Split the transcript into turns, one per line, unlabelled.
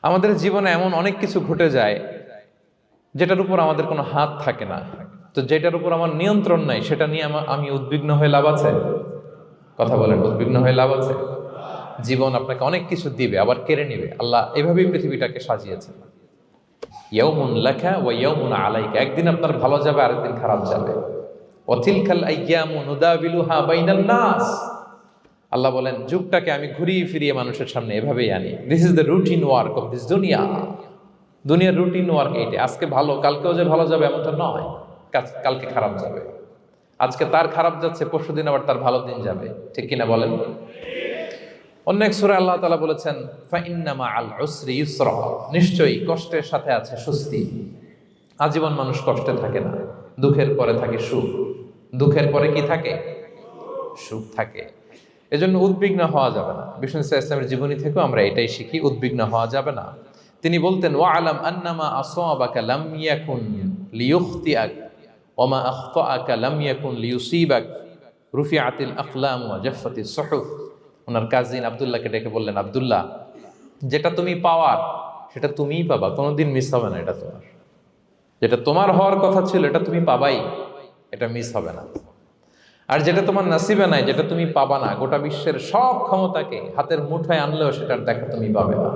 আমাদের জীবনে এমন অনেক কিছু ঘটে যায় যেটার উপর আমাদের কোনো হাত থাকে না। তো যেটার উপর আমার নিয়ন্ত্রণ নাই সেটা নিয়ে আমি উদ্বিগ্ন হয়ে লাভ আছে? কথা বলেন, উদ্বিগ্ন হয়ে লাভ আছে? জীবন আপনাকে অনেক কিছু দিবে, আবার কেড়ে নিবে। আল্লাহ এভাবেই পৃথিবীটাকে সাজিয়েছেন। ইয়াউমুন লাকা ওয়া ইয়াউমুন আলাইকা, একদিন আপনার ভালো যাবে, আরেকদিন খারাপ যাবে। ওয়া তিলকাল আইয়ামু নুদাবিলুহা বাইনান নাস, আল্লাহ বলেন যুগটাকে আমি ঘুরিয়ে ফিরিয়ে মানুষের সামনে এভাবেই আনি। This is the routine work of this দুনিয়া। দুনিয়ার রুটিন ওয়ার্ক এইটা। আজকে ভালো, কালকেও যে ভালো যাবে এমনটা নয়। কালকে খারাপ যাবে, আজকে তার খারাপ যাচ্ছে, পরশুদিন আবার তার ভালো দিন যাবে। ঠিক কিনা বলেন? অন্য এক সূরায় আল্লাহ তাআলা বলেছেন ফাইন্না মাআল উসরি ইউসরা, নিশ্চয়ই কষ্টের সাথে আছে স্বস্তি। আজীবন মানুষ কষ্টে থাকে না, দুঃখের পরে থাকে সুখ। দুঃখের পরে কি থাকে? সুখ থাকে। এজন্য উদ্বিগ্ন হওয়া যাবে না। বিষ্ণু ইসলামের জীবনী থেকেও আমরা এটাই শিখি, উদ্বিগ্ন হওয়া যাবে না। তিনি বলতেন ওয়া আলাম আন্নামা আসাবাকা লাম ইয়াকুন লিয়ুখতিআক ওয়া মা আখতাআকা লাম ইয়াকুন লিয়ুসিবাক রুফিআতিল আকলাম ওয়া জাফফাতিস সুহুফ। ওনার কাজিন আব্দুল্লাহকে ডেকে বললেন, আব্দুল্লাহ, যেটা তুমি পাওয়ার সেটা তুমিই পাবা, কোনোদিন মিস হবে না। এটা তোমার, যেটা তোমার হওয়ার কথা ছিল এটা তুমি পাবাই, এটা মিস হবে না। আর যেটা তোমার নাসিবে নাই, যেটা তুমি পাবা না, গোটা বিশ্বের সব ক্ষমতাকে হাতের মুঠোয় আনলেও সেটার দেখা তুমি পাবে না।